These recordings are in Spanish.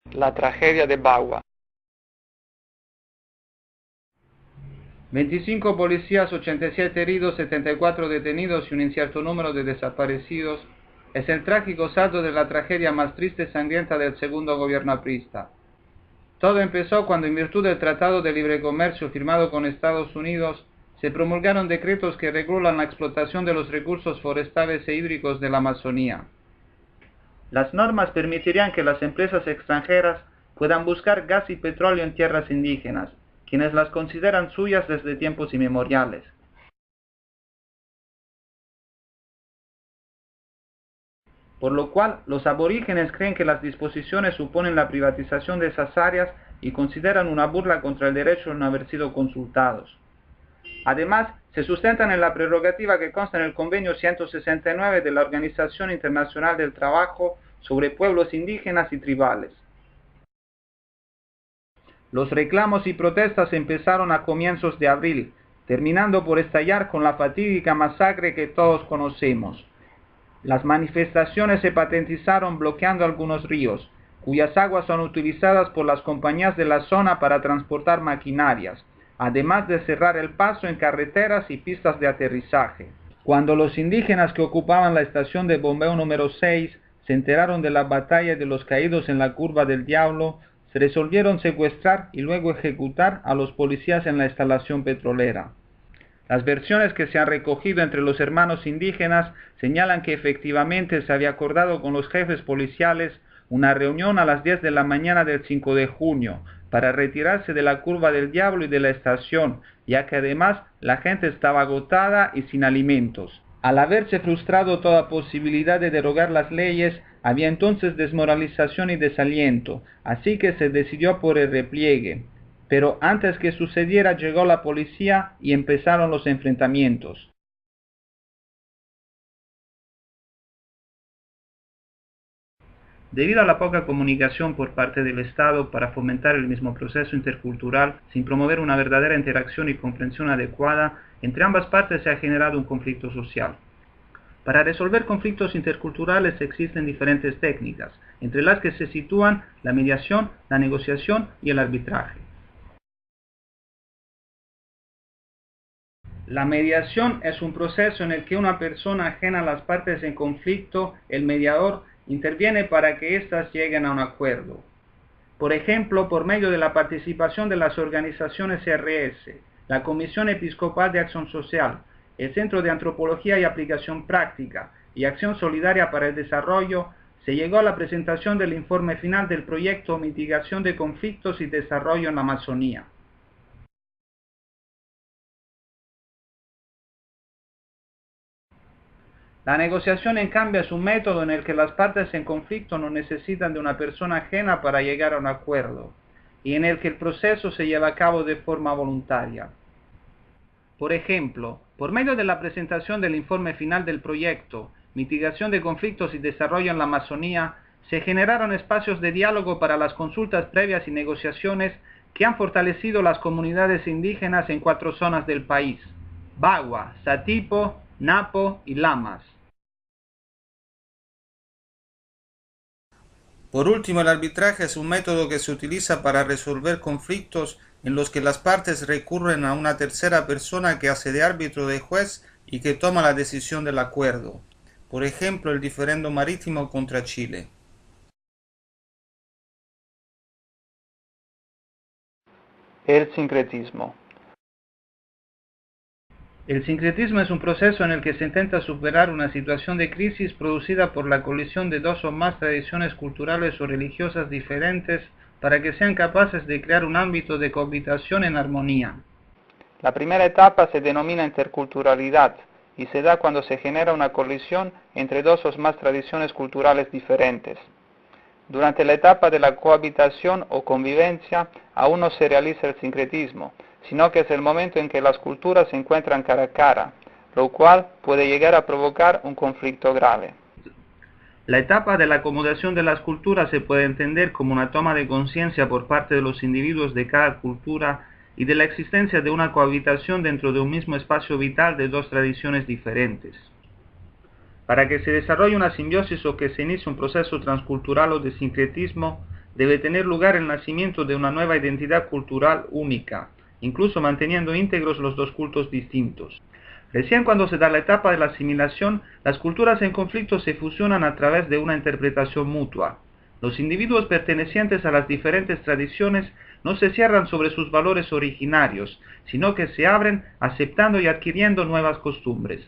La tragedia de Bagua. 25 policías, 87 heridos, 74 detenidos y un incierto número de desaparecidos es el trágico saldo de la tragedia más triste y sangrienta del segundo gobierno aprista. Todo empezó cuando, en virtud del Tratado de Libre Comercio firmado con Estados Unidos, se promulgaron decretos que regulan la explotación de los recursos forestales e hídricos de la Amazonía. Las normas permitirían que las empresas extranjeras puedan buscar gas y petróleo en tierras indígenas, quienes las consideran suyas desde tiempos inmemoriales. Por lo cual, los aborígenes creen que las disposiciones suponen la privatización de esas áreas y consideran una burla contra el derecho de no haber sido consultados. Además, se sustentan en la prerrogativa que consta en el Convenio 169 de la Organización Internacional del Trabajo sobre pueblos indígenas y tribales. Los reclamos y protestas empezaron a comienzos de abril, terminando por estallar con la fatídica masacre que todos conocemos. Las manifestaciones se patentizaron bloqueando algunos ríos, cuyas aguas son utilizadas por las compañías de la zona para transportar maquinarias, además de cerrar el paso en carreteras y pistas de aterrizaje. Cuando los indígenas que ocupaban la estación de bombeo número 6 se enteraron de la batalla de los caídos en la Curva del Diablo, se resolvieron secuestrar y luego ejecutar a los policías en la instalación petrolera. Las versiones que se han recogido entre los hermanos indígenas señalan que efectivamente se había acordado con los jefes policiales una reunión a las 10 de la mañana del 5 de junio para retirarse de la Curva del Diablo y de la estación, ya que además la gente estaba agotada y sin alimentos. Al haberse frustrado toda posibilidad de derogar las leyes, había entonces desmoralización y desaliento, así que se decidió por el repliegue. Pero antes que sucediera llegó la policía y empezaron los enfrentamientos. Debido a la poca comunicación por parte del Estado para fomentar el mismo proceso intercultural, sin promover una verdadera interacción y comprensión adecuada, entre ambas partes se ha generado un conflicto social. Para resolver conflictos interculturales existen diferentes técnicas, entre las que se sitúan la mediación, la negociación y el arbitraje. La mediación es un proceso en el que una persona ajena a las partes en conflicto, el mediador, interviene para que éstas lleguen a un acuerdo. Por ejemplo, por medio de la participación de las organizaciones CRS, la Comisión Episcopal de Acción Social, el Centro de Antropología y Aplicación Práctica y Acción Solidaria para el Desarrollo, se llegó a la presentación del informe final del proyecto Mitigación de Conflictos y Desarrollo en la Amazonía. La negociación, en cambio, es un método en el que las partes en conflicto no necesitan de una persona ajena para llegar a un acuerdo, y en el que el proceso se lleva a cabo de forma voluntaria. Por ejemplo, por medio de la presentación del informe final del proyecto Mitigación de Conflictos y Desarrollo en la Amazonía, se generaron espacios de diálogo para las consultas previas y negociaciones que han fortalecido las comunidades indígenas en 4 zonas del país: Bagua, Satipo, Napo y Lamas. Por último, el arbitraje es un método que se utiliza para resolver conflictos en los que las partes recurren a una tercera persona que hace de árbitro de juez y que toma la decisión del acuerdo. Por ejemplo, el diferendo marítimo contra Chile. El sincretismo. El sincretismo es un proceso en el que se intenta superar una situación de crisis producida por la colisión de 2 o más tradiciones culturales o religiosas diferentes para que sean capaces de crear un ámbito de cohabitación en armonía. La primera etapa se denomina interculturalidad y se da cuando se genera una colisión entre 2 o más tradiciones culturales diferentes. Durante la etapa de la cohabitación o convivencia aún no se realiza el sincretismo, sino que es el momento en que las culturas se encuentran cara a cara, lo cual puede llegar a provocar un conflicto grave. La etapa de la acomodación de las culturas se puede entender como una toma de conciencia por parte de los individuos de cada cultura y de la existencia de una cohabitación dentro de un mismo espacio vital de 2 tradiciones diferentes. Para que se desarrolle una simbiosis o que se inicie un proceso transcultural o de sincretismo, debe tener lugar el nacimiento de una nueva identidad cultural única, incluso manteniendo íntegros los dos cultos distintos. Recién cuando se da la etapa de la asimilación, las culturas en conflicto se fusionan a través de una interpretación mutua. Los individuos pertenecientes a las diferentes tradiciones no se cierran sobre sus valores originarios, sino que se abren aceptando y adquiriendo nuevas costumbres.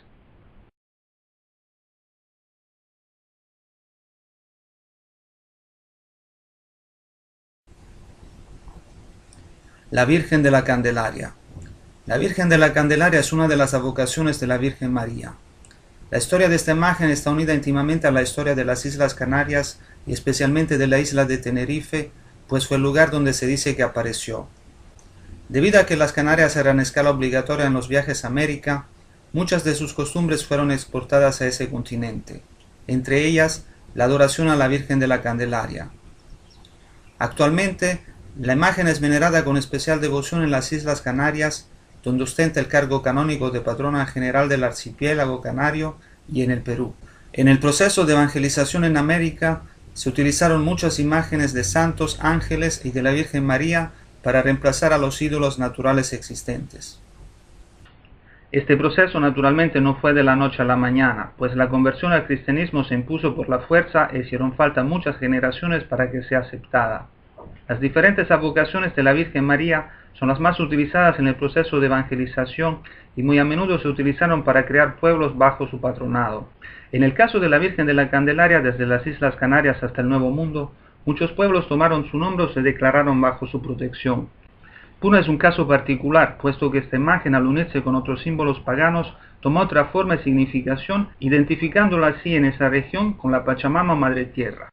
La Virgen de la Candelaria. La Virgen de la Candelaria es una de las advocaciones de la Virgen María. La historia de esta imagen está unida íntimamente a la historia de las Islas Canarias y especialmente de la isla de Tenerife, pues fue el lugar donde se dice que apareció. Debido a que las Canarias eran escala obligatoria en los viajes a América, muchas de sus costumbres fueron exportadas a ese continente, entre ellas la adoración a la Virgen de la Candelaria. Actualmente, la imagen es venerada con especial devoción en las Islas Canarias, donde ostenta el cargo canónico de patrona general del archipiélago canario y en el Perú. En el proceso de evangelización en América, se utilizaron muchas imágenes de santos, ángeles y de la Virgen María para reemplazar a los ídolos naturales existentes. Este proceso naturalmente no fue de la noche a la mañana, pues la conversión al cristianismo se impuso por la fuerza e hicieron falta muchas generaciones para que sea aceptada. Las diferentes advocaciones de la Virgen María son las más utilizadas en el proceso de evangelización y muy a menudo se utilizaron para crear pueblos bajo su patronado. En el caso de la Virgen de la Candelaria, desde las Islas Canarias hasta el Nuevo Mundo, muchos pueblos tomaron su nombre o se declararon bajo su protección. Puna es un caso particular, puesto que esta imagen, al unirse con otros símbolos paganos, tomó otra forma y significación, identificándola así en esa región con la Pachamama Madre Tierra.